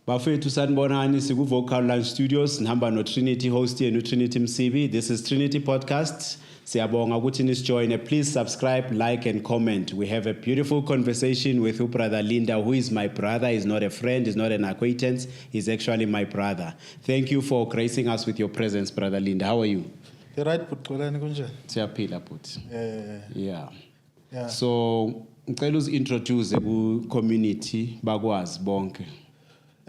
Bafethu sanibonani siku Vocal Lunch Studios nihamba no Trinity host yenu Trinity Msibi. This is Trinity Podcast. Siyabonga ukuthi nisjoin. Please subscribe, like and comment. We have a beautiful conversation with brother Linda, who is my brother. He's not a friend, he's not an acquaintance. He's actually my brother. Thank you for gracing us with your presence, brother Linda. How are you? You're right, but kunjani? Siyaphila but. Yeah. Yeah. So, ngicela uzintroduce ku community bakwazi bonke.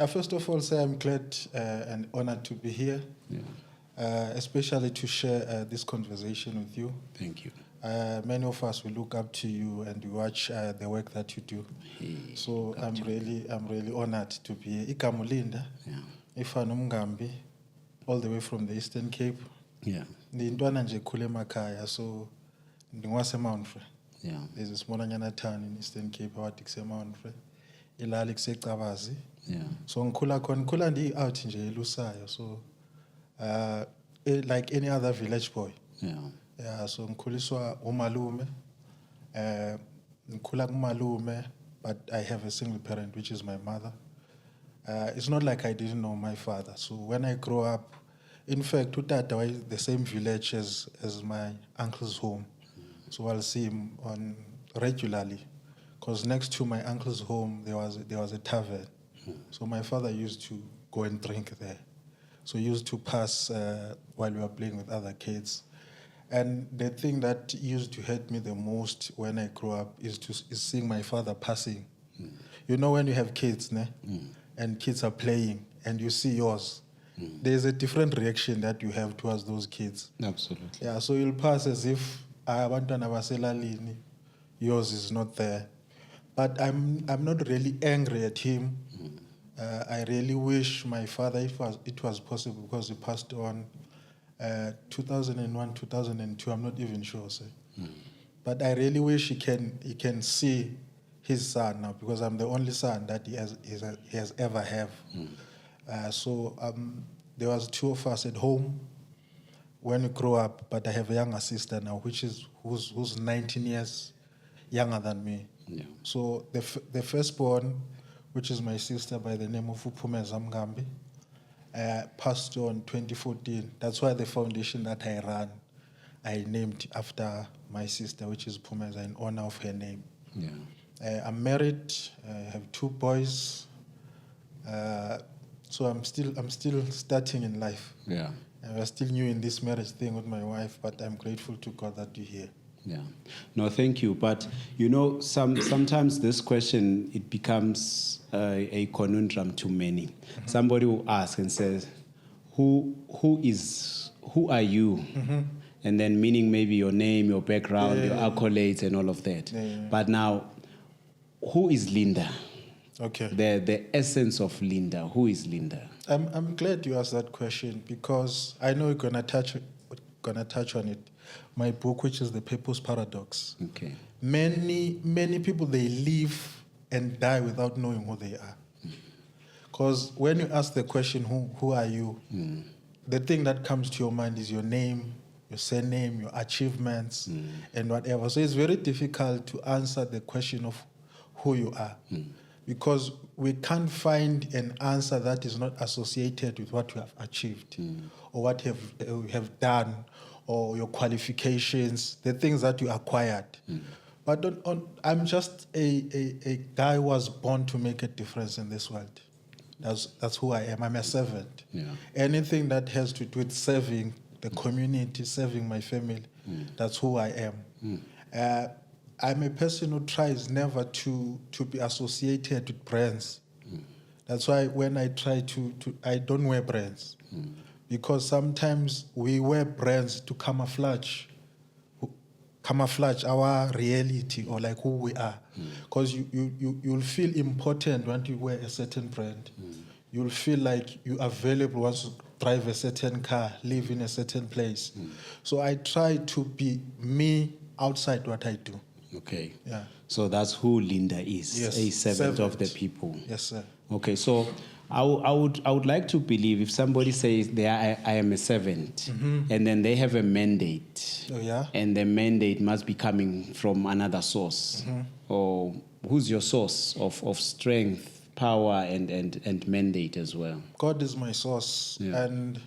First of all, say I'm glad and honored to be here, especially to share this conversation with you. Thank you. Many of us will look up to you and we watch the work that you do. Hey, so I'm really honored to be here. Igama Linda, Ifana Mngambi, all the way from the Eastern Cape. Yeah. Ndintwana nje khule emakhaya, so ndingwase Mount Frere. Yeah. There's a small town in Eastern Cape, awathi kuse Mount Frere. Ilali kuseCabazi. Yeah. So ngikhula ndi out nje elusayo, so like any other village boy. Yeah. Yeah, so ngikhuliswa umalume. Ngikhula kumalume, but I have a single parent, which is my mother. It's not like I didn't know my father. So when I grow up, in fact, utata was the same village as my uncle's home. So I'll see him on regularly, because next to my uncle's home there was a tavern. So my father used to go and drink there. So he used to pass while we were playing with other kids. And the thing that used to hurt me the most when I grew up is seeing my father passing. You know, when you have kids, and kids are playing and you see yours, there's a different reaction that you have towards those kids. Absolutely. Yeah, so you'll pass as if abantwana baselalini, yours is not there. But I'm not really angry at him. I really wish my father, if it was possible, because he passed on 2001, 2002. I'm not even sure, sir. But I really wish he can see his son now, because I'm the only son that he has ever have. So there was two of us at home when we grew up. But I have a younger sister now, who's 19 years younger than me. Yeah. So the firstborn, which is my sister by the name of Upumeza Mngambi, passed on 2014. That's why the foundation that I run, I named after my sister, which is Pumeza, in honor of her name. Yeah. I'm married. I have two boys. So I'm still starting in life. Yeah. We're still new in this marriage thing with my wife, but I'm grateful to God that you're here. Yeah. No, thank you. But, you know, sometimes this question, it becomes a conundrum to many. Somebody will ask and says, who are you? And then meaning maybe your name, your background, your accolades and all of that. But now, who is Linda? Okay. The essence of Linda. Who is Linda? I'm glad you asked that question, because I know we're gonna touch on it. My book, which is The Purpose Paradox. Okay. Many people, they live and die without knowing who they are. Because when you ask the question, who are you? The thing that comes to your mind is your name, your surname, your achievements, and whatever. So it's very difficult to answer the question of who you are. Because we can't find an answer that is not associated with what you have achieved, or what you have done, or your qualifications, the things that you acquired. But I'm just a guy who was born to make a difference in this world. That's who I am. I'm a servant. Yeah. Anything that has to do with serving the community, serving my family, that's who I am. I'm a person who tries never to be associated with brands. That's why when I try I don't wear brands. Because sometimes we wear brands to camouflage our reality, or like who we are. Because you'll feel important when you wear a certain brand. You'll feel like you are valuable once you drive a certain car, live in a certain place. So I try to be me outside what I do. Okay. Yeah. So that's who Linda is, yes. a servant of the people. Yes, sir. Okay, so I would like to believe if somebody says I am a servant, and then they have a mandate, and the mandate must be coming from another source, or who's your source of strength power and mandate as well. God is my source. Yeah. And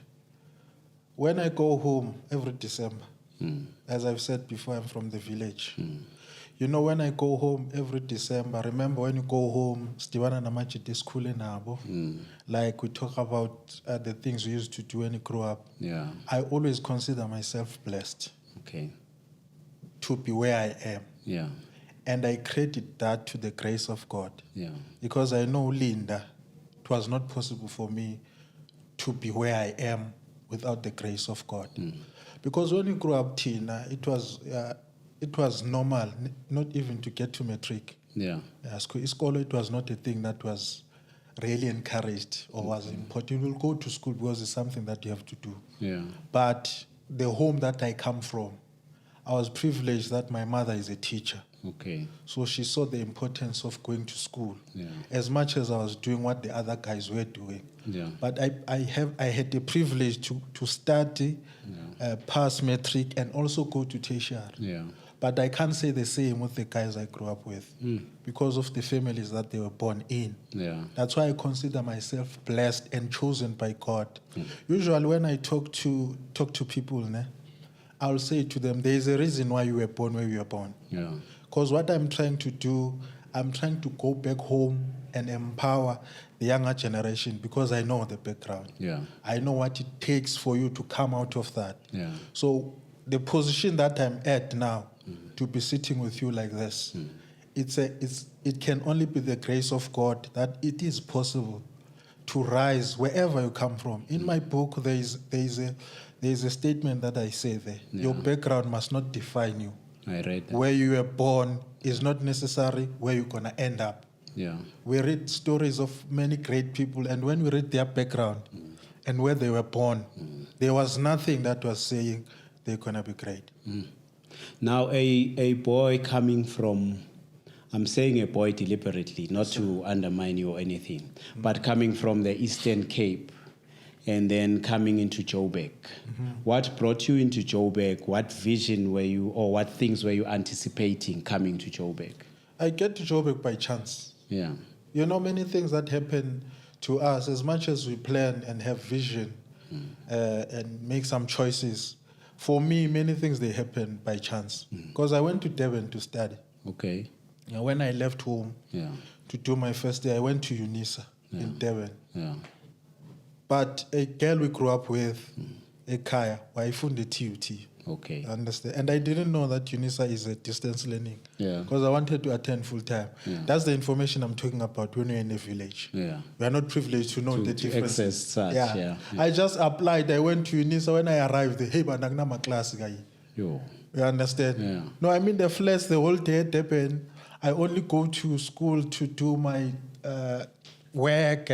when I go home every December, as I've said before, I'm from the village. You know, when I go home every December, remember when you go home, Stivana Namachite school nabo, like we talk about the things we used to do when you grow up. Yeah. I always consider myself blessed Okay. to be where I am. Yeah. And I credit that to the grace of God. Yeah. Because I know, Linda, it was not possible for me to be where I am without the grace of God. Because when you grew up, Tina, it was normal, not even to get to matric. Yeah. School, it was not a thing that was really encouraged or was important. You will go to school because it's something that you have to do. Yeah. But the home that I come from, I was privileged that my mother is a teacher. Okay. So she saw the importance of going to school, Yeah. as much as I was doing what the other guys were doing. Yeah. But I had the privilege to study, pass matric, and also go to tertiary. Yeah. But I can't say the same with the guys I grew up with because of the families that they were born in. Yeah. That's why I consider myself blessed and chosen by God. Usually when I talk to people, I'll say to them, there is a reason why you were born where you were born. Yeah. Because what I'm trying to do, I'm trying to go back home and empower the younger generation because I know the background. Yeah. I know what it takes for you to come out of that. Yeah. So the position that I'm at now, to be sitting with you like this, it can only be the grace of God that it is possible to rise wherever you come from. In my book, there is a statement that I say there. Yeah. Your background must not define you. I read that. Where you were born is not necessary where you're going to end up. Yeah. We read stories of many great people, and when we read their background and where they were born, there was nothing that was saying they're going to be great. Now, a boy coming from, I'm saying a boy deliberately, not to undermine you or anything, but coming from the Eastern Cape and then coming into Joburg. What brought you into Joburg? What vision were you, or what things were you anticipating coming to Joburg? I get to Joburg by chance. Yeah. You know, many things that happen to us, as much as we plan and have vision and make some choices, for me, many things, they happen by chance. Because I went to Durban to study. Okay. When I left home to do my first year, I went to UNISA in Durban. Yeah. But a girl we grew up with, a Kaya, I found the TUT. Okay. Understand? And I didn't know that UNISA is a distance learning. Yeah. Because I wanted to attend full time. Yeah. That's the information I'm talking about when you're in a village. Yeah. We are not privileged to know the difference. Access such, yeah. I just applied. I went to UNISA. When I arrived, hey, but I'm not my class guy. Yo. You understand? Yeah. No, I mean the flats the whole day at Durban. I only go to school to do my work,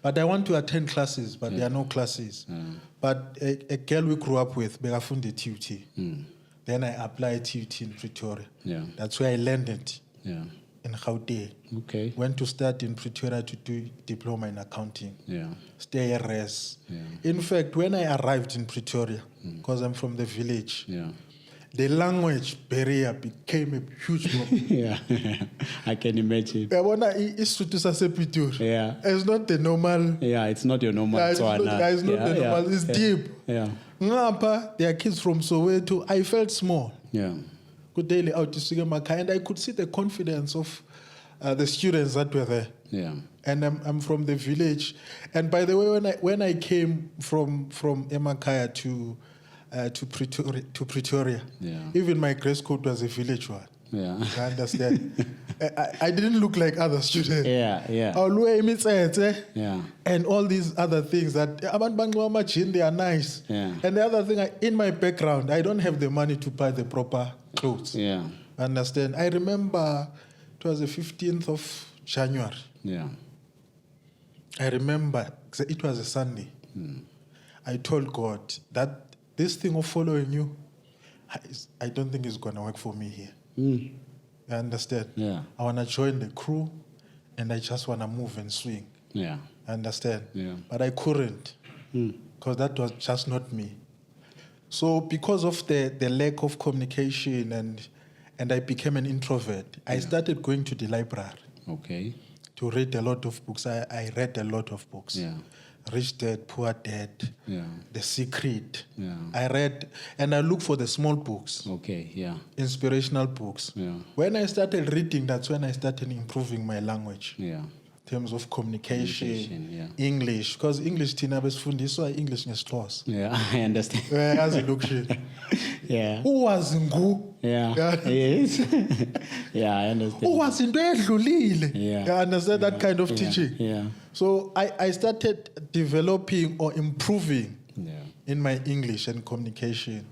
but I want to attend classes, but there are no classes. But a girl we grew up with, I found the TUT. Then I applied TUT in Pretoria. Yeah. That's where I landed. Yeah. In Gauteng. Okay. Went to start in Pretoria to do diploma in accounting. Yeah. Stay at res. Yeah. In fact, when I arrived in Pretoria, because I'm from the village, Yeah. the language barrier became a huge problem. Yeah. I can imagine. Yeah. It's not the normal. Yeah, it's not your normal It's not the normal. It's deep. Yeah. Ngapha, there are kids from Soweto. I felt small. Yeah. Good daily out to Sugamaka, and I could see the confidence of the students that were there. Yeah. And I'm from the village. And by the way, when I came from Emakaya to Pretoria, Yeah. even my dress code was a village one. Yeah. I understand. I didn't look like other students. Yeah. Yeah. Yeah. And all these other things that they are nice. Yeah. And the other thing, in my background, I don't have the money to buy the proper clothes. Yeah. Understand? I remember it was the 15th of January. Yeah. I remember it was a Sunday. I told God that this thing of following you, I don't think it's going to work for me here. You understand? Yeah. I want to join the crew and I just want to move and swing. Yeah. Understand? Yeah. But I couldn't because that was just not me. So because of the lack of communication and I became an introvert, I started going to the library. Okay. to read a lot of books. I read a lot of books. Yeah. Rich Dad, Poor Dad, Yeah. The Secret. Yeah. I read, and I look for the small books, Okay. Yeah. inspirational books. Yeah. When I started reading, that's when I started improving my language. Yeah. In terms of communication, Yeah. English, because English thina besifundiswa English ngesixhosa. Yeah. I understand. Yazi lokhu shit. Yeah. Uwazi ngu. Yeah. Yes. Yeah, I understand. Uwazi into edlulile. Yeah. You understand that kind of teaching? Yeah. So I started developing or improving in my English and communication.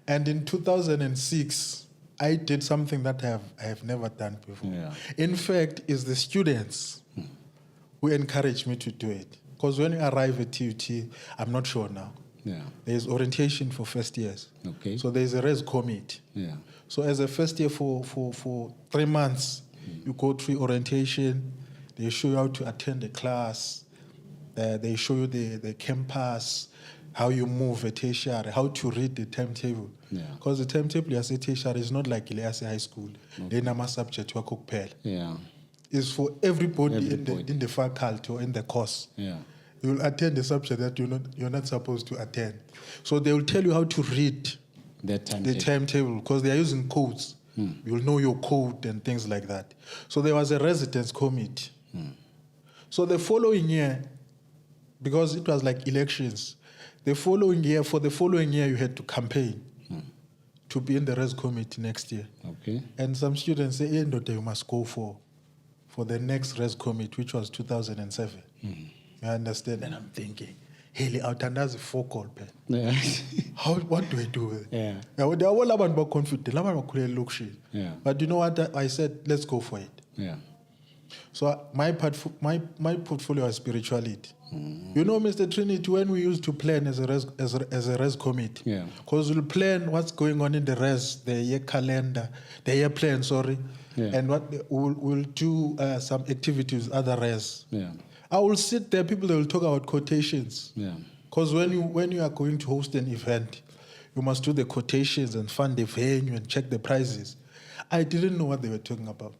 And in 2006, I did something that I have never done before. Yeah. In fact, it's the students who encouraged me to do it. Because when you arrive at TUT, I'm not sure now. Yeah. There's orientation for first years. Okay. So there's a res commit. Yeah. So as a first year for 3 months, you go through orientation. They show you how to attend the class. They show you the campus, how you move at tertiary, how to read the timetable. Because the timetable as a tertiary is not like Ilease High School. They nama subject wakho kuphela. Yeah. It's for everybody. In the faculty or in the course. Yeah. You will attend the subject that you're not supposed to attend. So they will tell you how to read the timetable because they are using codes. You'll know your code and things like that. So there was a residence committee. So the following year, because it was like elections, for the following year, you had to campaign to be in the res committee next year. Okay. And some students say, hey, no, you must go for the next res committee, which was 2007. You understand? And I'm thinking, hey, out and that's a focal pen. Yeah. What do I do with it? Yeah. They are all about confident. Yeah. But you know what? I said, let's go for it. Yeah. So my portfolio was spirituality. You know, Mr. Trinity, when we used to plan as a res committee, because we'll plan what's going on in the res, the year calendar, the year plan, and we'll do some activities, other res. Yeah. I will sit there, people they will talk about quotations. Yeah. Because when you are going to host an event, you must do the quotations and fund the venue and check the prices. I didn't know what they were talking about.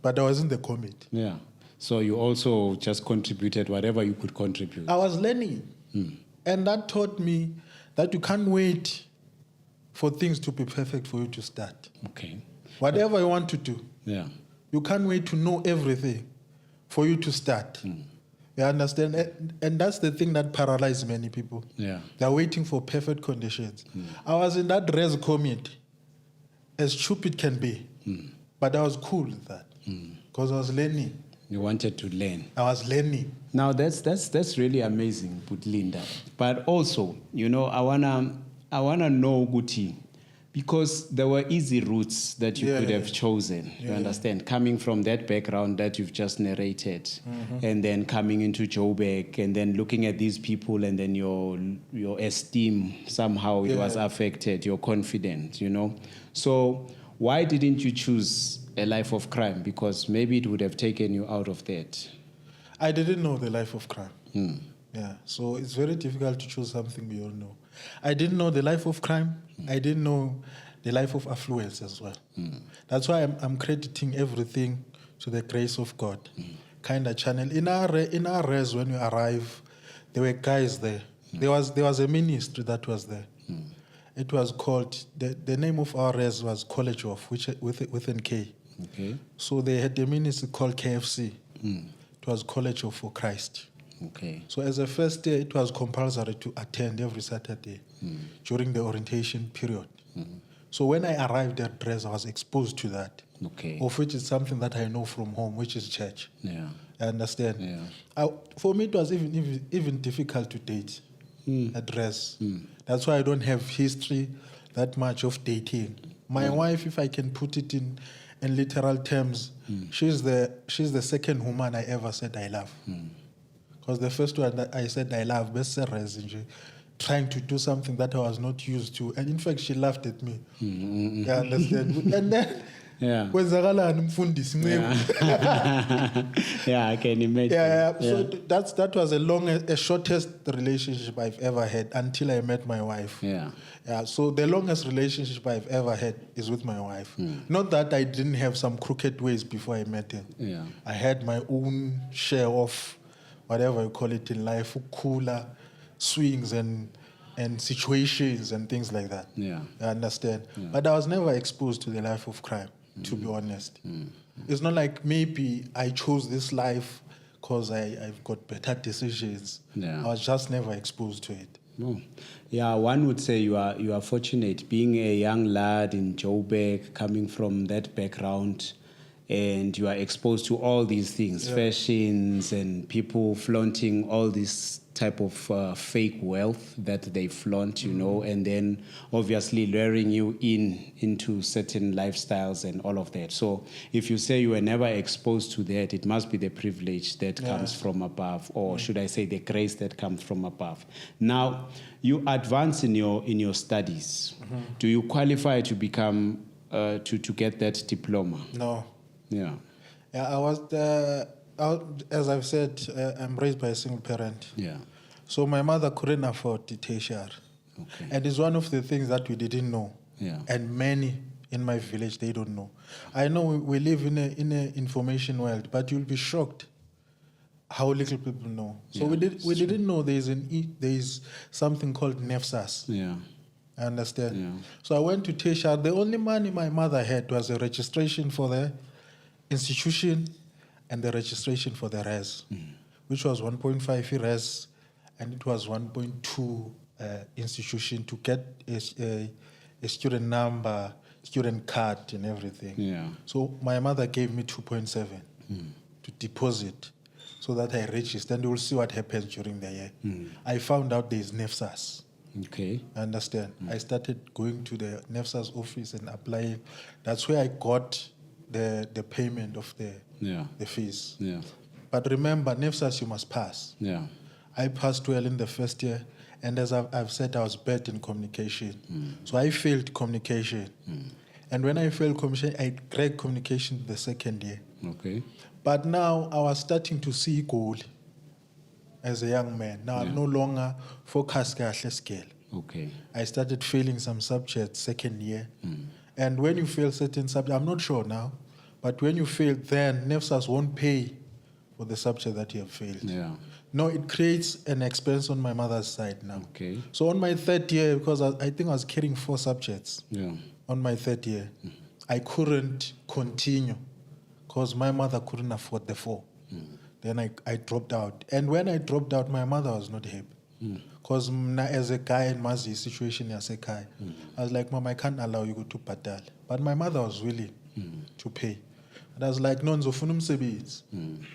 But I was in the committee. Yeah. So you also just contributed whatever you could contribute. I was learning. And that taught me that you can't wait for things to be perfect for you to start. Okay. Whatever you want to do, you can't wait to know everything for you to start. You understand? And that's the thing that paralyzes many people. Yeah. They're waiting for perfect conditions. I was in that res committee, as stupid can be, but I was cool with that because I was learning. You wanted to learn. I was learning. Now that's really amazing, Linda. But also, I wanna know Guti, because there were easy routes that you could have chosen. You understand, coming from that background that you've just narrated, and then coming into Joburg, and then looking at these people, and then your esteem somehow it was affected, your confidence. So why didn't you choose a life of crime? Because maybe it would have taken you out of that. I didn't know the life of crime. Yeah, so it's very difficult to choose something we all know. I didn't know the life of crime. I didn't know the life of affluence as well. That's why I'm crediting everything to the grace of God. Kind of channel. In our res, when we arrive, there were guys there. There was a ministry that was there. It was called, the name of our res was College of, which within K. Okay. So they had a ministry called KFC. It was College of for Christ. Okay. So as a first year, it was compulsory to attend every Saturday during the orientation period. So when I arrived at Dres, I was exposed to that. Okay. Of which is something that I know from home, which is church. Yeah. I understand. Yeah. For me, it was even difficult to date at Dres. That's why I don't have history that much of dating. My wife, if I can put it in literal terms, she's the second woman I ever said I love. Because the first one that I said I love, trying to do something that I was not used to. And in fact, she laughed at me. You understand? And then Yeah. Kwenzakalani mfundisi Ncebo? Yeah, I can imagine. Yeah. So that was a shortest relationship I've ever had until I met my wife. Yeah. Yeah. So the longest relationship I've ever had is with my wife. Not that I didn't have some crooked ways before I met her. Yeah. I had my own share of whatever you call it in life, cooler swings and situations and things like that. Yeah. I understand. Yeah. But I was never exposed to the life of crime, to be honest. It's not like maybe I chose this life because I've got better decisions. Yeah. I was just never exposed to it. No. Yeah, one would say you are fortunate being a young lad in Joburg, coming from that background, and you are exposed to all these things, fashions and people flaunting all this type of fake wealth that they flaunt, you know, and then obviously luring you into certain lifestyles and all of that. So if you say you were never exposed to that, it must be the privilege that comes from above, or should I say the grace that comes from above. Now, you advance in your studies. Do you qualify to become, to get that diploma? No. Yeah. Yeah, I was as I've said, I'm raised by a single parent. Yeah. So my mother couldn't afford the tertiary. Okay. And it's one of the things that we didn't know. Yeah. And many in my village, they don't know. I know we live in an information world, but you'll be shocked how little people know. So we didn't know there's something called NEFSAS. Yeah. I understand. Yeah. So I went to tertiary. The only money my mother had was a registration for the institution and the registration for the res, which was 1.5 res, and it was 1.2 institution to get a student number, student card, and everything. Yeah. So my mother gave me 2.7 to deposit so that I register, and we'll see what happens during the year. I found out there's NEFSAS. Okay. I understand. I started going to the NEFSAS office and applying. That's where I got the payment of the fees. Yeah. But remember, NEFSAS you must pass. Yeah. I passed well in the first year, and as I've said, I was bad in communication. So I failed communication. And when I failed communication, I cracked communication the second year. Okay. But now I was starting to see goal as a young man. Now I'm no longer focused kahle scale. Okay. I started failing some subjects second year. And when you fail certain subjects, I'm not sure now, but when you fail, then NEFSAS won't pay for the subject that you have failed. Yeah. No, it creates an expense on my mother's side now. Okay. So on my third year, because I think I was carrying 4 subjects on my third year, I couldn't continue because my mother couldn't afford the 4. Then I dropped out. And when I dropped out, my mother was not happy. Because as a guy in Mazi's situation as a guy, I was like, Mom, I can't allow you to patal. But my mother was willing to pay. And I was like, no, Zofunum Sebins,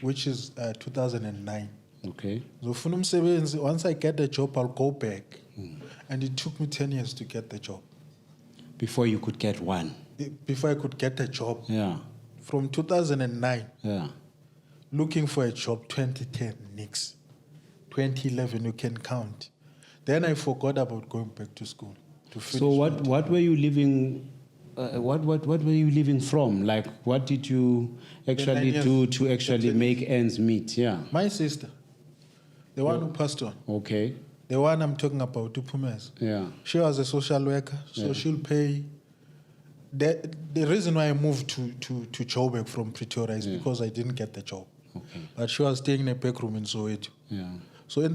which is 2009. Okay. Zofunum Sebins, once I get the job, I'll go back. And it took me 10 years to get the job. Before you could get one? Before I could get a job. Yeah. From 2009. Yeah. Looking for a job, 2010, nix. 2011, you can count. Then I forgot about going back to school. So what were you living? What were you living from? Like, what did you actually do to actually make ends meet? Yeah. My sister, the one who passed on. Okay. The one I'm talking about, Tupumes. Yeah. She was a social worker, so she'll pay. The reason why I moved to Joburg from Pretoria is because I didn't get the job. Okay. But she was staying in a back room in Soweto. Yeah. So in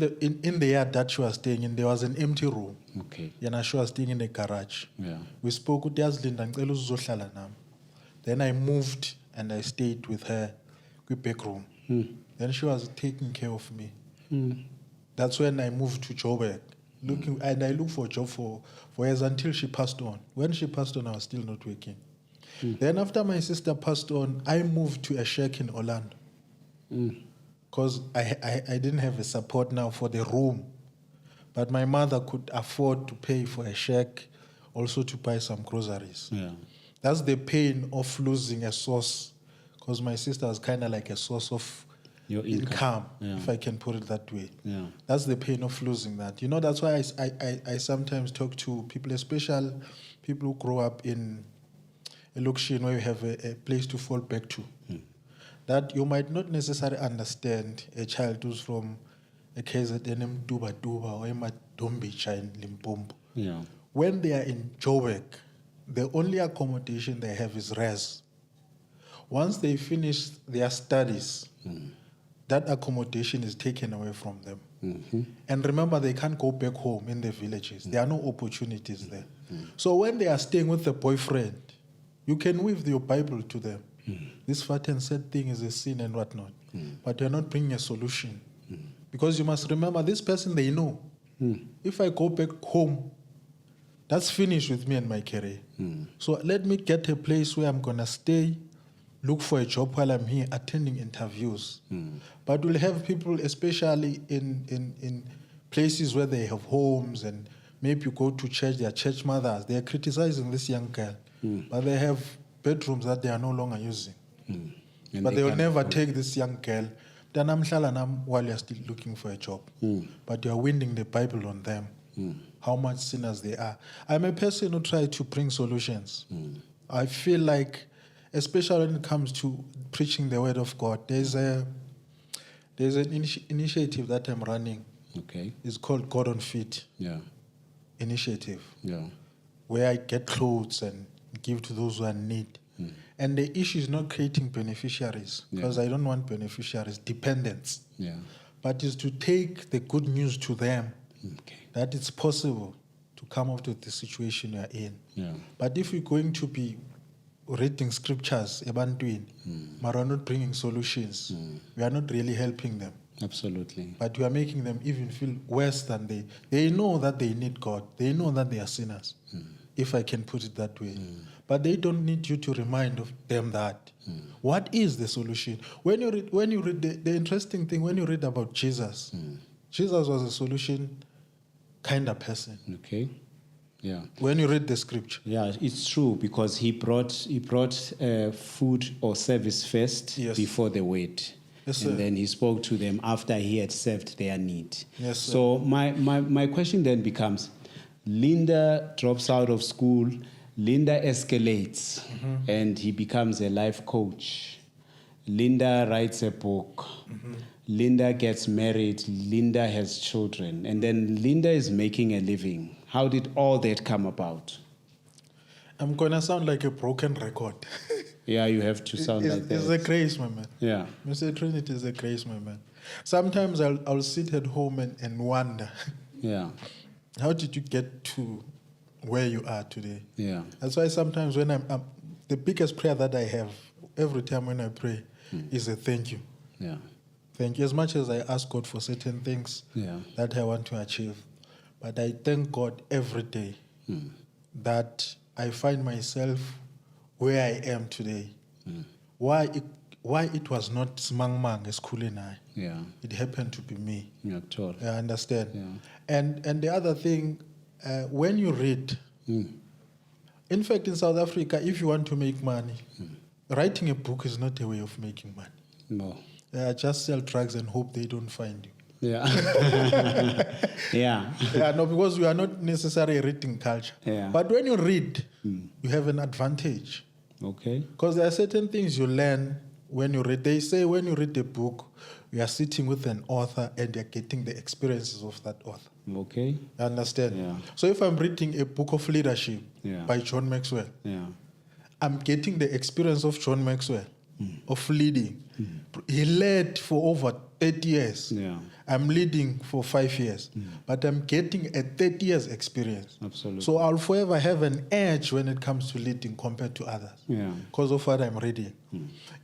the yard that she was staying in, there was an empty room. Okay. And she was staying in a garage. Yeah. We spoke with Linda. Then I moved and I stayed with her in the back room. Then she was taking care of me. That's when I moved to Joburg. And I looked for a job for years until she passed on. When she passed on, I was still not working. Then after my sister passed on, I moved to a shack in Orlando. Because I didn't have a support now for the room. But my mother could afford to pay for a shack, also to buy some groceries. Yeah. That's the pain of losing a source. Because my sister was kind of like a source of your income, if I can put it that way. Yeah. That's the pain of losing that. You know, that's why I sometimes talk to people, especially people who grow up in location where you have a place to fall back to. That you might not necessarily understand a child who's from a KZN Mtuba or Emadombicha in Limpopo. Yeah. When they are in Joburg, the only accommodation they have is res. Once they finish their studies, that accommodation is taken away from them. And remember, they can't go back home in the villages. There are no opportunities there. So when they are staying with the boyfriend, you can weave your Bible to them. This fat and sad thing is a sin and whatnot. But you're not bringing a solution. Because you must remember, this person they know. If I go back home, that's finished with me and my career. So let me get a place where I'm going to stay, look for a job while I'm here, attending interviews. But we'll have people, especially in places where they have homes and maybe you go to church, they are church mothers. They are criticizing this young girl. But they have bedrooms that they are no longer using. But they will never take this young girl. While you're still looking for a job. But you're winding the Bible on them. How much sinners they are. I'm a person who tries to bring solutions. I feel like, especially when it comes to preaching the word of God, there's an initiative that I'm running. Okay. It's called God on Feet. Initiative. Where I get clothes and give to those who are in need. And the issue is not creating beneficiaries, because I don't want beneficiaries, dependents. But is to take the good news to them, that it's possible to come out of the situation you're in. But if we're going to be reading scriptures, but we're not bringing solutions, we are not really helping them. Absolutely. But we are making them even feel worse than they know that they need God. They know that they are sinners, if I can put it that way. But they don't need you to remind them that. What is the solution? When you read the interesting thing, when you read about Jesus, Jesus was a solution kind of person. Okay. Yeah. When you read the scripture. Yeah, it's true, because he brought food or service first before the word. And then he spoke to them after he had served their need. So my question then becomes, Linda drops out of school, Linda escalates, and he becomes a life coach. Linda writes a book. Linda gets married. Linda has children. And then Linda is making a living. How did all that come about? I'm going to sound like a broken record. Yeah, you have to sound like that. It's a grace, my man. Yeah. Mr. Trinity is a grace, my man. Sometimes I'll sit at home and wonder. Yeah. How did you get to where you are today? Yeah. That's why sometimes when I'm the biggest prayer that I have every time when I pray is a thank you. Yeah. Thank you. As much as I ask God for certain things that I want to achieve, but I thank God every day that I find myself where I am today. Why it was not Smangmang, a school in I. It happened to be me. I understand. And the other thing, when you read, in fact, in South Africa, if you want to make money, writing a book is not a way of making money. No. Just sell drugs and hope they don't find you. Yeah. No, because we are not necessarily a reading culture. But when you read, you have an advantage. Okay. Because there are certain things you learn when you read. They say when you read a book, you are sitting with an author and you're getting the experiences of that author. Okay. You understand? Yeah. So if I'm reading a book of leadership by John Maxwell, I'm getting the experience of John Maxwell of leading. He led for over 30 years. I'm leading for 5 years. But I'm getting a 30 years experience. Absolutely. So I'll forever have an edge when it comes to leading compared to others. Because of what I'm reading.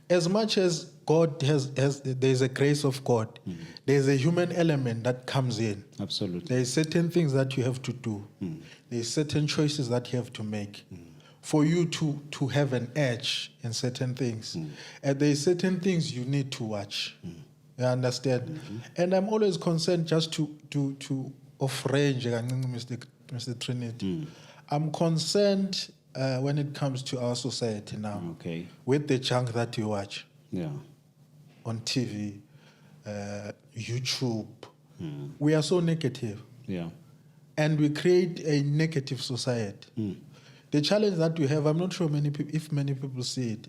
As much as God there's a grace of God, there's a human element that comes in. Absolutely. There's certain things that you have to do. There's certain choices that you have to make. For you to have an edge in certain things. And there's certain things you need to watch. You understand? And I'm always concerned just to off-range, Mr. Trinity. I'm concerned when it comes to our society now. With the junk that you watch. On TV, YouTube. We are so negative. And we create a negative society. The challenge that we have, I'm not sure if many people see it,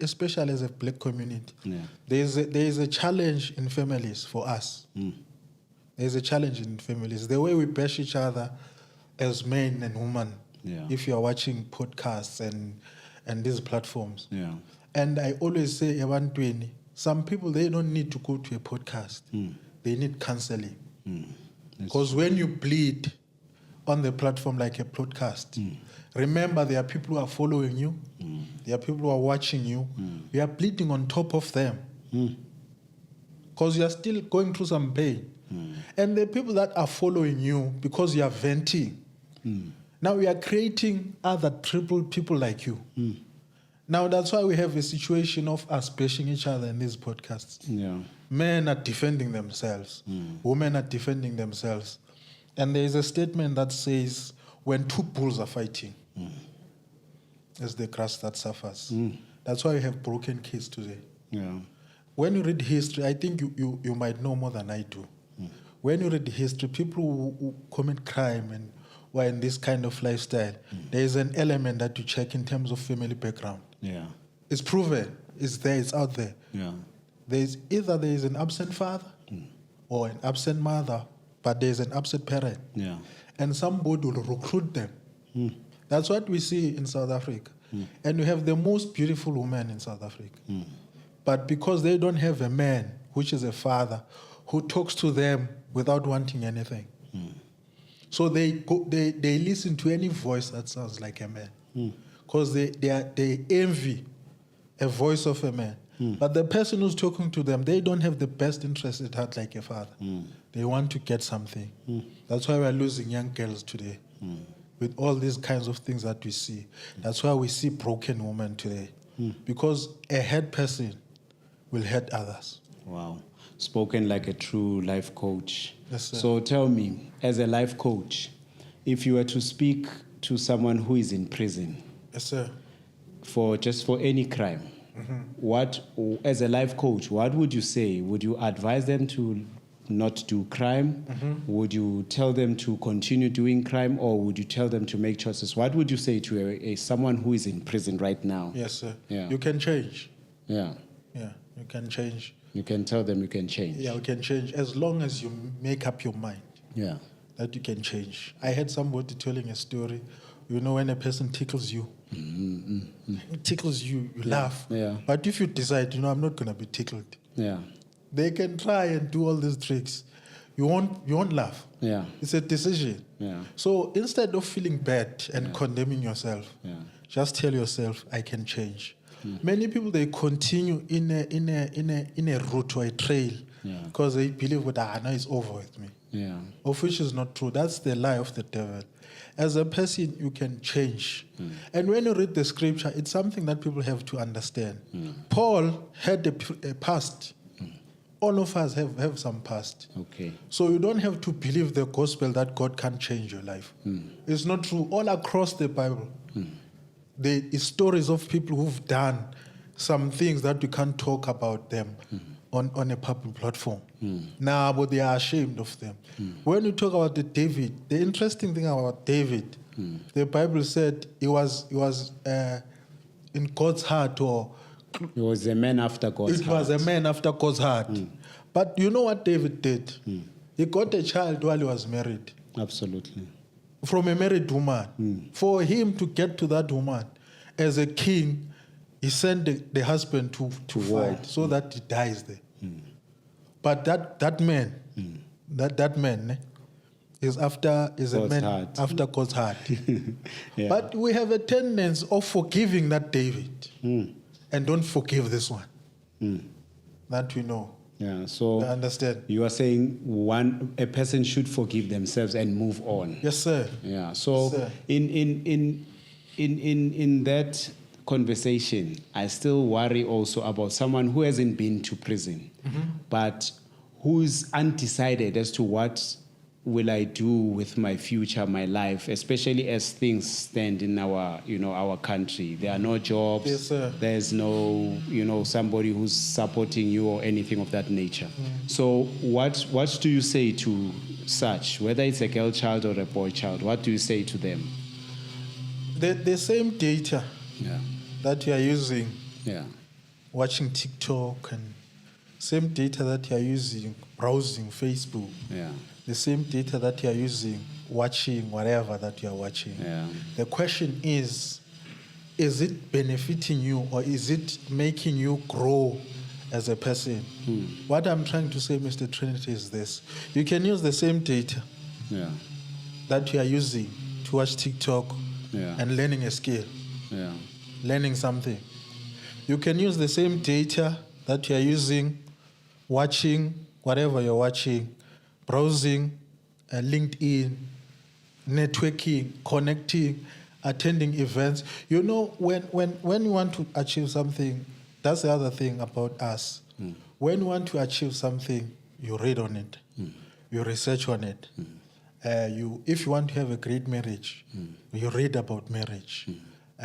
especially as a black community. Yeah. There is a challenge in families for us. There is a challenge in families. The way we bash each other as men and women. Yeah. If you are watching podcasts and these platforms. Yeah. And I always say, Ebantwini, some people, they don't need to go to a podcast. They need counseling. Because when you bleed on the platform like a podcast, remember there are people who are following you. There are people who are watching you. You are bleeding on top of them. Because you are still going through some pain. And the people that are following you, because you are venting, now we are creating other triple people like you. Now that's why we have a situation of us bashing each other in these podcasts. Yeah. Men are defending themselves. Women are defending themselves. And there is a statement that says, when two bulls are fighting, it's the grass that suffers. That's why we have broken kids today. Yeah. When you read history, I think you might know more than I do. When you read history, people who commit crime and who are in this kind of lifestyle, there is an element that you check in terms of family background. Yeah. It's proven. It's there. It's out there. Yeah. There is an absent father or an absent mother, but there's an absent parent. Yeah. And somebody will recruit them. That's what we see in South Africa. And we have the most beautiful women in South Africa. But because they don't have a man, which is a father, who talks to them without wanting anything. So they listen to any voice that sounds like a man. Because they envy a voice of a man. But the person who's talking to them, they don't have the best interest at heart like a father. They want to get something. That's why we're losing young girls today. With all these kinds of things that we see. That's why we see broken women today. Because a head person will hurt others. Wow. Spoken like a true life coach. Yes, sir. So tell me, as a life coach, if you were to speak to someone who is in prison, Yes, sir. for any crime, what, as a life coach, what would you say? Would you advise them to not do crime? Would you tell them to continue doing crime, or would you tell them to make choices? What would you say to someone who is in prison right now? Yes, sir. Yeah. You can change. Yeah. Yeah, you can change. You can tell them you can change. Yeah, you can change as long as you make up your mind Yeah. that you can change. I had somebody telling a story. You know, when a person tickles you, it tickles you, you laugh. Yeah. But if you decide, I'm not going to be tickled, Yeah. they can try and do all these tricks. You won't laugh. Yeah. It's a decision. Yeah. So instead of feeling bad and condemning yourself, just tell yourself, I can change. Many people, they continue in a route or a trail because they believe that now it's over with me. Yeah. Of which is not true. That's the lie of the devil. As a person, you can change. And when you read the scripture, it's something that people have to understand. Paul had a past. All of us have some past. Okay. So you don't have to believe the gospel that God can change your life. It's not true. All across the Bible, there is stories of people who've done some things that you can't talk about them on a public platform. Now, but they are ashamed of them. When you talk about David, the interesting thing about David, the Bible said he was in God's heart, or He was a man after God's heart. was a man after God's heart. But you know what David did? He got a child while he was married. Absolutely. From a married woman. For him to get to that woman, as a king, he sent the husband to war. fight so that he dies there. But that man, that man is a God's man heart. after God's heart. Yeah. But we have a tendency of forgiving that David and don't forgive this one. That we know. Yeah. So I understand. you are saying a person should forgive themselves and move on. Yes, sir. Yeah. So Yes, sir. in that conversation, I still worry also about someone who hasn't been to prison, but who's undecided as to what will I do with my future, my life, especially as things stand in our country. There are no jobs. Yes, sir. There's no, somebody who's supporting you or anything of that nature. So what do you say to such, whether it's a girl child or a boy child? What do you say to them? The same data that you are using, watching TikTok, and same data that you are using browsing Facebook, the same data that you are using watching whatever that you are watching. The question is it benefiting you or is it making you grow as a person? What I'm trying to say, Mr. Trinity, is this. You can use the same data that you are using to watch TikTok and learning a skill, learning something. You can use the same data that you are using watching whatever you're watching, browsing, LinkedIn, networking, connecting, attending events. You know, when you want to achieve something, that's the other thing about us. When you want to achieve something, you read on it, you research on it. If you want to have a great marriage, you read about marriage.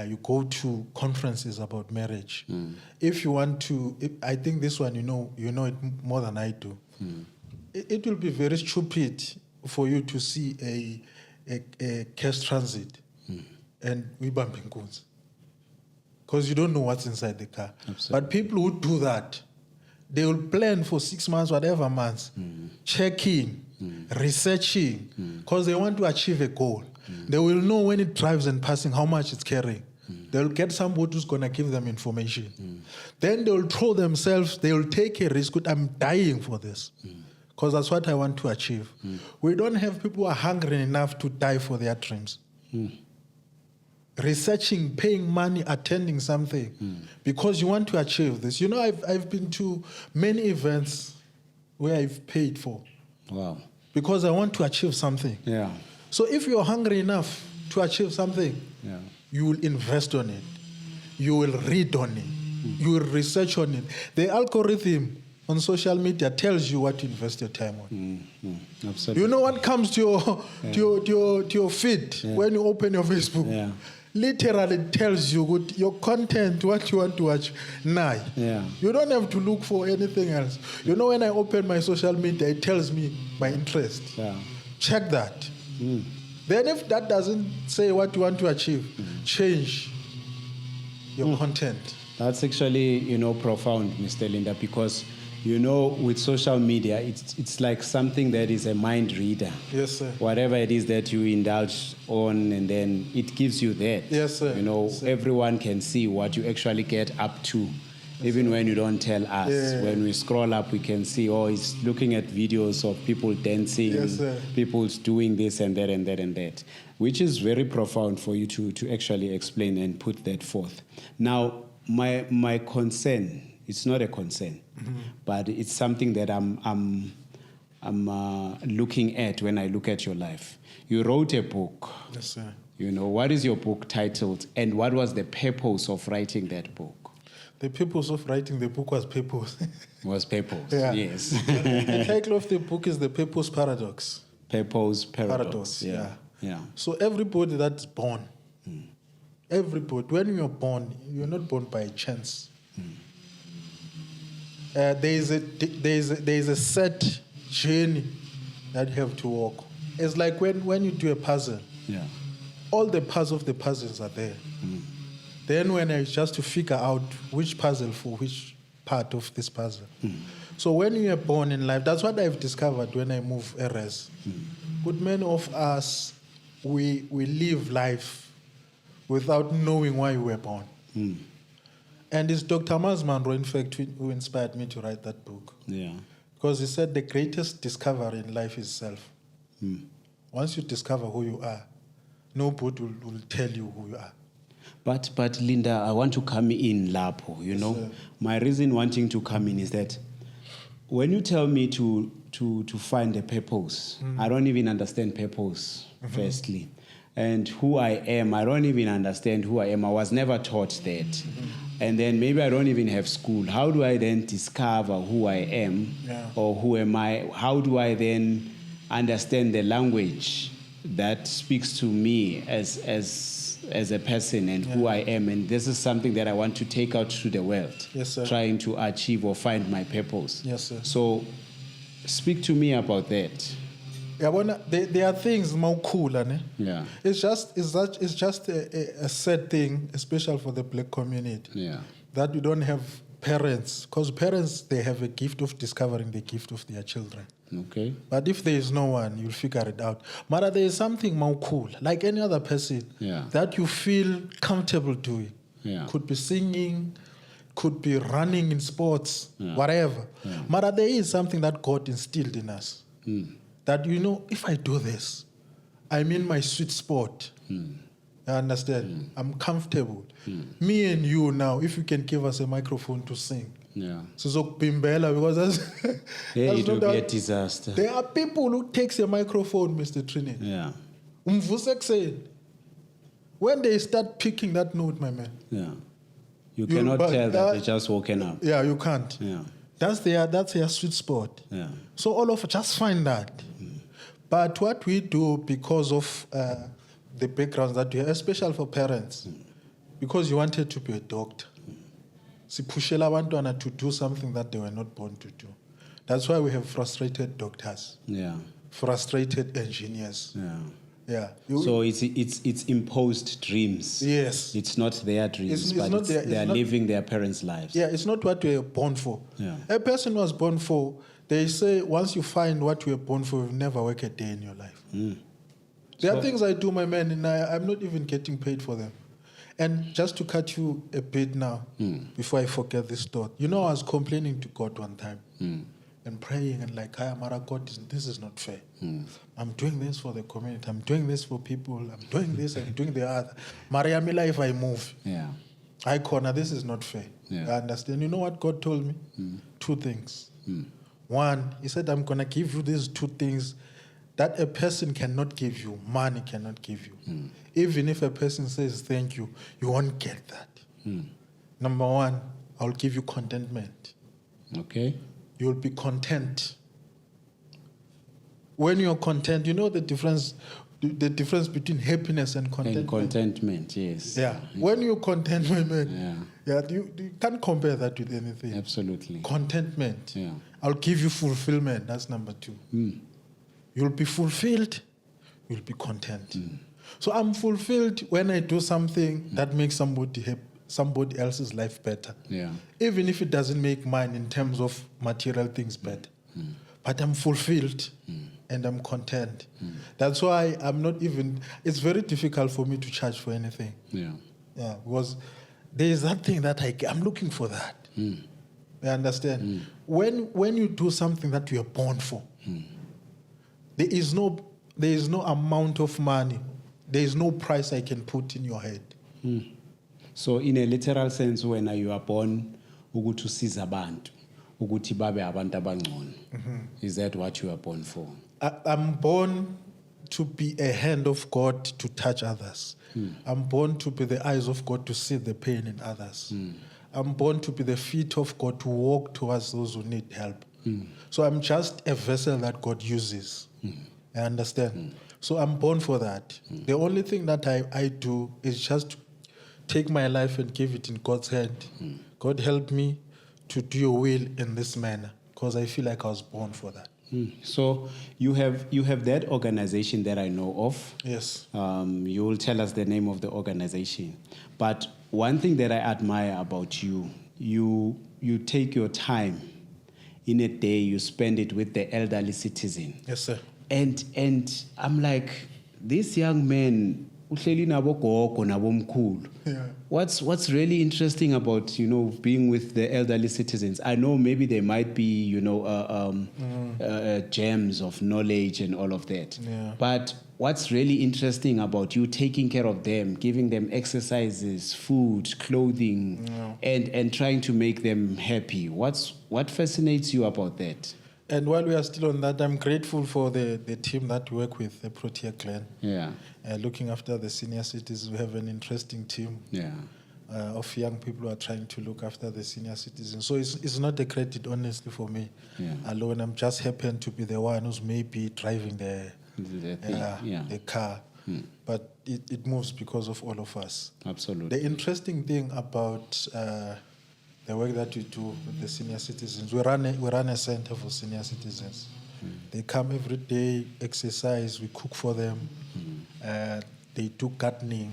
You go to conferences about marriage. If you want to, I think this one, you know it more than I do. It will be very stupid for you to see a cash transit and we bumping goods, because you don't know what's inside the car. Absolutely. But people who do that, they will plan for 6 months, whatever months, checking, researching, because they want to achieve a goal. They will know when it drives and passing how much it's carrying. They'll get somebody who's going to give them information. Then they'll throw themselves, they'll take a risk. I'm dying for this, because that's what I want to achieve. We don't have people who are hungry enough to die for their dreams. Researching, paying money, attending something, because you want to achieve this. You know, I've been to many events where I've paid for. Wow. Because I want to achieve something. Yeah. So if you're hungry enough to achieve something, you will invest on it. You will read on it. You will research on it. The algorithm on social media tells you what to invest your time on. Absolutely. You know what comes to your feed when you open your Facebook? Literally tells you your content, what you want to watch. You don't have to look for anything else. You know, when I open my social media, it tells me my interest. Check that. Then if that doesn't say what you want to achieve, change your content. That's actually, profound, Mr. Linda, because, with social media, it's like something that is a mind reader. Yes, sir. Whatever it is that you indulge on, and then it gives you that. Yes, sir. Everyone can see what you actually get up to, even when you don't tell us. When we scroll up, we can see, he's looking at videos of people dancing, people's doing this and that and that and that, which is very profound for you to actually explain and put that forth. Now, my concern, it's not a concern, but it's something that I'm looking at when I look at your life. You wrote a book. Yes, sir. What is your book titled, and what was the purpose of writing that book? The purpose of writing the book was purpose. Was purpose, yes. The title of the book is The Purpose Paradox. Purpose Paradox. Yeah. So everybody that's born, everybody, when you're born, you're not born by chance. There is a set journey that you have to walk. It's like when you do a puzzle. All the parts of the puzzles are there. Then when it's just to figure out which puzzle for which part of this puzzle. So when you are born in life, that's what I've discovered when I move areas. But many of us, we live life without knowing why we were born. And it's Dr. Miles Monroe, in fact, who inspired me to write that book. Because he said the greatest discovery in life is self. Once you discover who you are, nobody will tell you who you are. But Linda, I want to come in, Lapo, Yes, my reason wanting to come in is that when you tell me to find a purpose, I don't even understand purpose, firstly. And who I am, I don't even understand who I am. I was never taught that. And then maybe I don't even have school. How do I then discover who I am or who am I? How do I then understand the language that speaks to me as a person and who I am? And this is something that I want to take out to the world. Yes, sir. Trying to achieve or find my purpose. Yes, sir. So speak to me about that. Yabona, there are things mawukhula ne. Yeah. It's just a sad thing, especially for the black community. Yeah. That we don't have parents, because parents, they have a gift of discovering the gift of their children. Okay. But if there is no one, you'll figure it out. Mara, there is something mawukhula, like any other person, that you feel comfortable doing. Yeah. Could be singing, could be running in sports, whatever. Yeah. Mara, there is something that God instilled in us. That, if I do this, I'm in my sweet spot. You understand? I'm comfortable. Me and you now, if you can give us a microphone to sing. Yeah. So bimbela, because that's, it will be a disaster. There are people who takes a microphone, Mr. Trinity. Yeah. When they start picking that note, my man. Yeah. You cannot tell that they're just woken up. Yeah, you can't. Yeah. That's their sweet spot. Yeah. So all of us just find that. But what we do, because of the backgrounds that we have, especially for parents, because you wanted to be a doctor, sipushela abantwana to do something that they were not born to do. That's why we have frustrated doctors. Yeah. Frustrated engineers. Yeah. Yeah. So it's imposed dreams. Yes. It's not their dreams, but they are living their parents' lives. Yeah, it's not what we were born for. Yeah. A person was born for, they say once you find what you were born for, you'll never work a day in your life. There are things I do, my man, and I'm not even getting paid for them. And just to cut you a bit now, before I forget this thought, I was complaining to God one time and praying and like, Mara, God, this is not fair. I'm doing this for the community. I'm doing this for people. I'm doing this. I'm doing the other. Mariamila, if I move, I corner, this is not fair. Yeah. I understand. You know what God told me? Two things. One, he said, I'm going to give you these two things that a person cannot give you, money cannot give you. Even if a person says thank you, you won't get that. Number one, I'll give you contentment. Okay. You'll be content. When you're content, the difference between happiness and contentment. And contentment, yes. Yeah. When you're content, my man, you can't compare that with anything. Absolutely. Contentment. Yeah. I'll give you fulfillment. That's number two. You'll be fulfilled. You'll be content. So I'm fulfilled when I do something that makes somebody else's life better. Yeah. Even if it doesn't make mine in terms of material things better. But I'm fulfilled and I'm content. That's why it's very difficult for me to charge for anything. Yeah. Yeah, because there is that thing that I'm looking for that. You understand? When you do something that you are born for, there is no amount of money. There is no price I can put in your head. So in a literal sense, when you are born, ukuthi usiza abantu, ukuthi babe abantu abangcono. Is that what you are born for? I'm born to be a hand of God to touch others. I'm born to be the eyes of God to see the pain in others. I'm born to be the feet of God to walk towards those who need help. So I'm just a vessel that God uses. I understand. So I'm born for that. The only thing that I do is just to take my life and give it in God's hand. God help me to do your will in this manner, because I feel like I was born for that. So you have that organization that I know of. Yes. You will tell us the name of the organization. But one thing that I admire about you take your time in a day, you spend it with the elderly citizen. Yes, sir. And I'm like, this young man, uhleli nabo gogo nabo mkhulu. What's really interesting about being with the elderly citizens? I know maybe there might be gems of knowledge and all of that. Yeah. But what's really interesting about you taking care of them, giving them exercises, food, clothing, and trying to make them happy? What fascinates you about that? And while we are still on that, I'm grateful for the team that we work with, the Protea Clan. Yeah. Looking after the senior citizens, we have an interesting team of young people who are trying to look after the senior citizens. So it's not a credit, honestly, for me alone. I'm just happen to be the one who's maybe driving the car. But it moves because of all of us. Absolutely. The interesting thing about the work that we do with the senior citizens, we run a center for senior citizens. They come every day, exercise, we cook for them. They do gardening.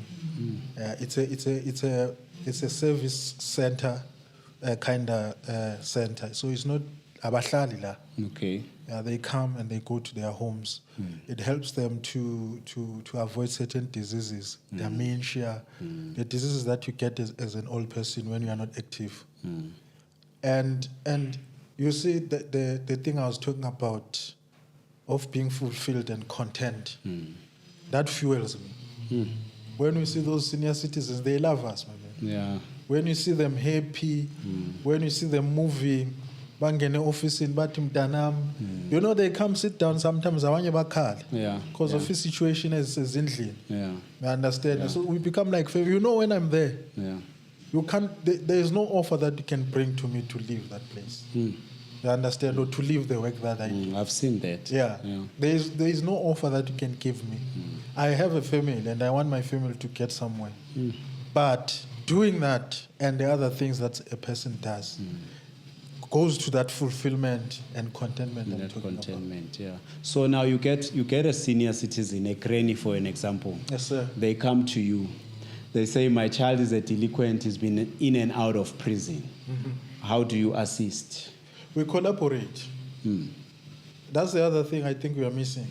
It's a service center kind of center. So it's not abahlali la. Okay. They come and they go to their homes. It helps them to avoid certain diseases, dementia, the diseases that you get as an old person when you are not active. And you see the thing I was talking about of being fulfilled and content, that fuels me. When we see those senior citizens, they love us, my man. Yeah. When you see them happy, when you see them moving, bangene office in bathi mntanam, you know, they come sit down sometimes abanye bakhala. Yeah. Because of his situation as endlini. Yeah. You understand? Yeah. So we become like family. You know, when I'm there, Yeah. you can't. There is no offer that you can bring to me to leave that place. You understand, or to leave the work that I do. I've seen that. Yeah. There is no offer that you can give me. I have a family and I want my family to get somewhere. But doing that and the other things that a person does goes to that fulfillment and contentment. I'm That talking contentment, yeah. So now you get a senior citizen, a granny for an example. Yes, sir. They come to you. They say, my child is a delinquent, he's been in and out of prison. How do you assist? We collaborate. That's the other thing I think we are missing.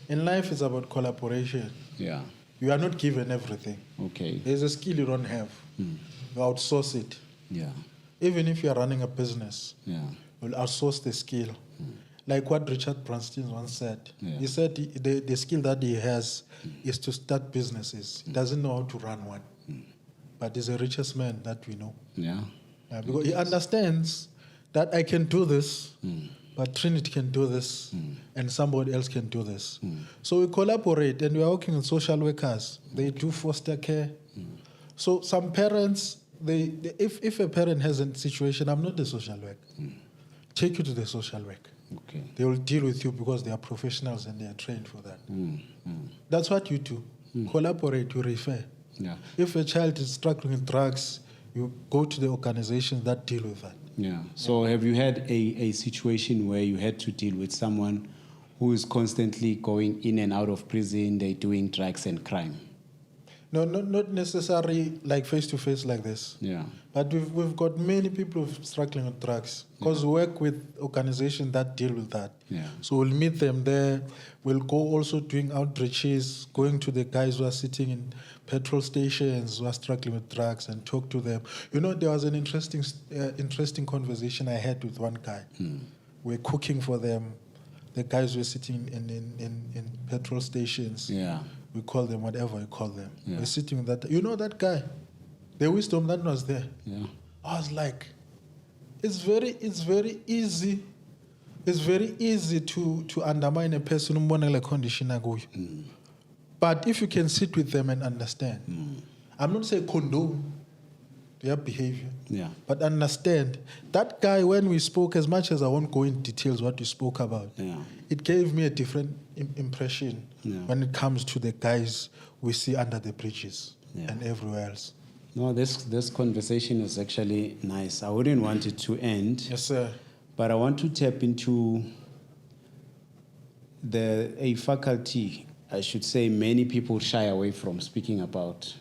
In life, it's about collaboration. Yeah. You are not given everything. Okay. There's a skill you don't have. You outsource it. Yeah. Even if you are running a business, Yeah. you'll outsource the skill. Like what Richard Branstein once said. Yeah. He said the skill that he has is to start businesses. He doesn't know how to run one. But he's the richest man that we know. Yeah. Because he understands that I can do this, but Trinity can do this, and somebody else can do this. So we collaborate, and we are working with social workers. They do foster care. So some parents, if a parent has a situation, I'm not the social worker. Take you to the social worker. Okay. They will deal with you because they are professionals and they are trained for that. That's what you do. Collaborate, you refer. Yeah. If a child is struggling with drugs, you go to the organizations that deal with that. Yeah. So have you had a situation where you had to deal with someone who is constantly going in and out of prison, they're doing drugs and crime? No, not necessarily like face-to-face like this. Yeah. But we've got many people struggling with drugs because we work with organizations that deal with that. Yeah. So we'll meet them there. We'll go also doing outreaches, going to the guys who are sitting in petrol stations who are struggling with drugs and talk to them. You know, there was an interesting conversation I had with one guy. We're cooking for them. The guys were sitting in petrol stations. Yeah. We call them whatever we call them. Yeah. We're sitting with that. You know that guy? The wisdom that was there. Yeah. I was like, it's very easy. It's very easy to undermine a person umbonela condition akuyo. But if you can sit with them and understand, I'm not saying condone their behavior, but understand that guy. When we spoke, as much as I won't go in details what we spoke about, it gave me a different impression when it comes to the guys we see under the bridges and everywhere else. No, this conversation is actually nice. I wouldn't want it to end. Yes, sir. But I want to tap into a faculty, I should say, many people shy away from speaking about,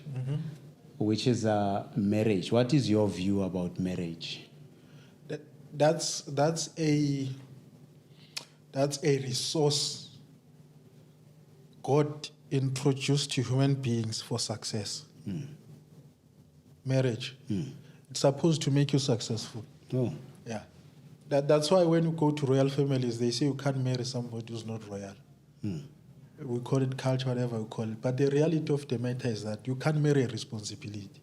which is marriage. What is your view about marriage? That's a resource God introduced to human beings for success. Marriage. It's supposed to make you successful. Oh. Yeah. That's why when you go to royal families, they say you can't marry somebody who's not royal. We call it culture, whatever we call it. But the reality of the matter is that you can't marry a responsibility.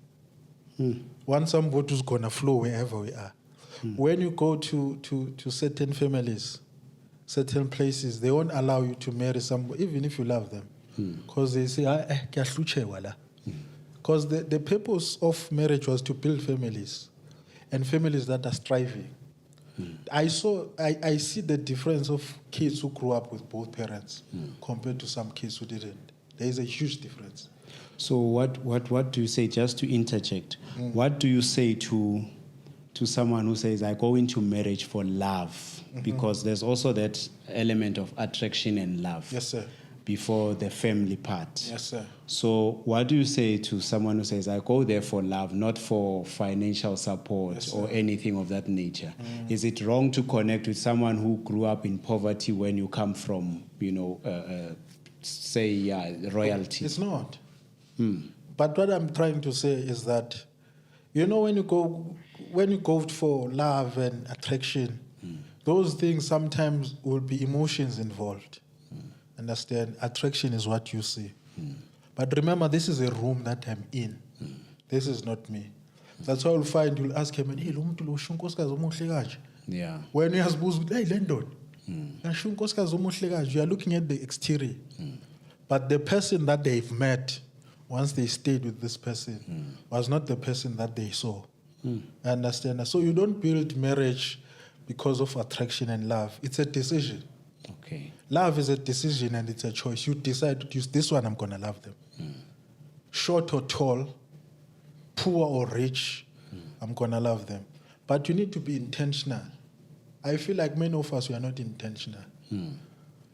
Want somebody who's going to flow wherever we are. When you go to certain families, certain places, they won't allow you to marry somebody, even if you love them. Because they say, because the purpose of marriage was to build families, and families that are striving. I see the difference of kids who grew up with both parents compared to some kids who didn't. There is a huge difference. So what do you say, just to interject, what do you say to to someone who says, I go into marriage for love? Because there's also that element of attraction and love. Yes, sir. Before the family part. Yes, sir. So what do you say to someone who says, I go there for love, not for financial support Yes, or anything of that nature? Is it wrong to connect with someone who grew up in poverty when you come from, royalty? It's not. But what I'm trying to say is that, when you go for love and attraction, those things sometimes will be emotions involved. Understand? Attraction is what you see. But remember, this is a room that I'm in. This is not me. That's why you'll ask him, hey, Yeah. when he has hey, Landon, you are looking at the exterior. But the person that they've met, once they stayed with this person, was not the person that they saw. Understand? So you don't build marriage because of attraction and love. It's a decision. Okay. Love is a decision and it's a choice. You decide to use this one, I'm going to love them. Short or tall, poor or rich, I'm going to love them. But you need to be intentional. I feel like many of us, we are not intentional.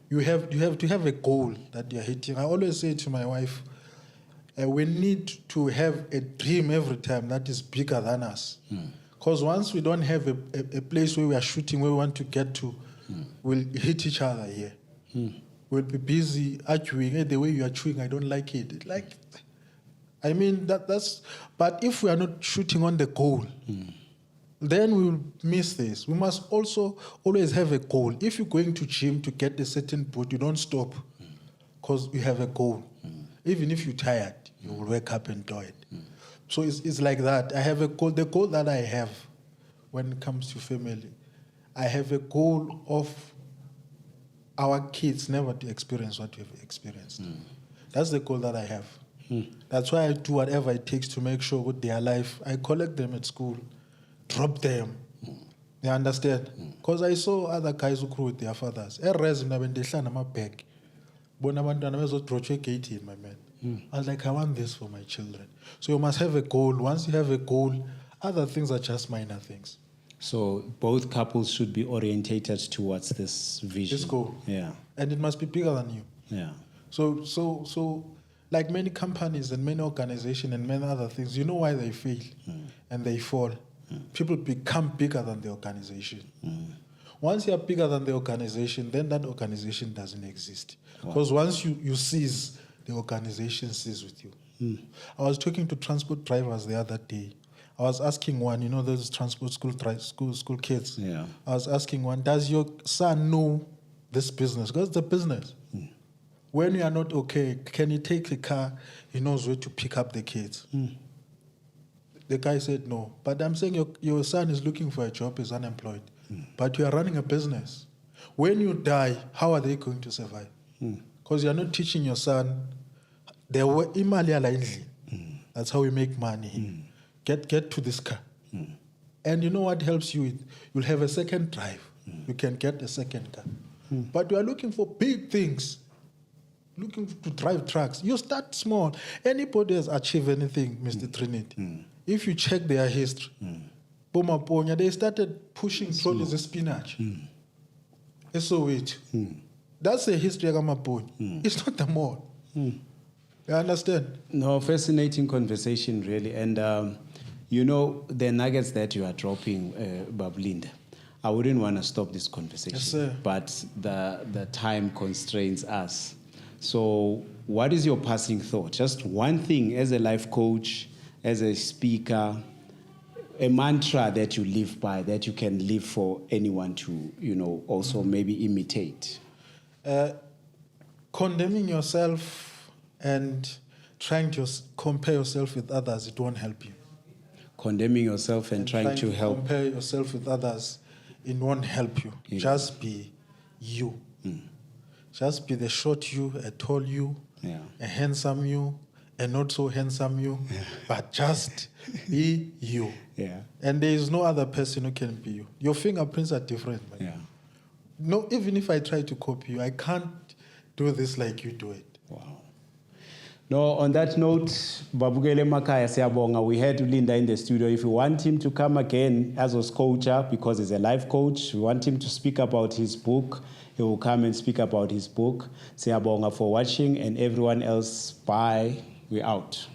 You have to have a goal that you're hitting. I always say to my wife, we need to have a dream every time that is bigger than us. Because once we don't have a place where we are shooting, where we want to get to, we'll hit each other here. We'll be busy arguing. Hey, the way you are chewing, I don't like it. That's. But if we are not shooting on the goal, then we will miss this. We must also always have a goal. If you're going to gym to get a certain boot, you don't stop because you have a goal. Even if you're tired, you will wake up and do it. So it's like that. I have a goal. The goal that I have when it comes to family, I have a goal of our kids never to experience what we've experienced. That's the goal that I have. That's why I do whatever it takes to make sure with their life. I collect them at school, drop them. You understand? Because I saw other guys who grew with their fathers. I was like, I want this for my children. So you must have a goal. Once you have a goal, other things are just minor things. So both couples should be orientated towards this vision. This goal. Yeah. And it must be bigger than you. Yeah. So like many companies and many organizations and many other things, you know why they fail and they fall. People become bigger than the organization. Once you are bigger than the organization, then that organization doesn't exist. Because once you cease, the organization ceases with you. I was talking to transport drivers the other day. I was asking one, those transport school kids. Yeah. I was asking one, does your son know this business? Because it's a business. When you are not okay, can you take the car? He knows where to pick up the kids. The guy said no. But I'm saying your son is looking for a job, is unemployed. But you are running a business. When you die, how are they going to survive? Because you are not teaching your son. That's how we make money. Get to this car. And you know what helps you? You'll have a second drive. You can get a second car. But you are looking for big things. Looking to drive trucks. You start small. Anybody has achieved anything, Mr. Trinity. If you check their history, they started pushing trolleys of spinach. So wait. That's the history of Gamaponi. It's not the mall. You understand? No, fascinating conversation, really. And, the nuggets that you are dropping, Bablinda, I wouldn't want to stop this conversation. Yes, sir. But the time constrains us. So what is your passing thought? Just one thing as a life coach, as a speaker, a mantra that you live by, that you can live for anyone to, also maybe imitate. Condemning yourself and trying to compare yourself with others, it won't help you. Condemning yourself and trying to help. Compare yourself with others, it won't help you. Yeah. Just be you. Just be the short you, a tall you, a handsome you, a not so handsome you, but just be you. Yeah. And there is no other person who can be you. Your fingerprints are different. Man. Yeah. No, even if I try to copy you, I can't do this like you do it. Wow. No, on that note, Babugele Makaya siyabonga, we had Linda in the studio. If you want him to come again as a coach, because he's a life coach, we want him to speak about his book, he will come and speak about his book. Siyabonga for watching, and everyone else, bye. We're out.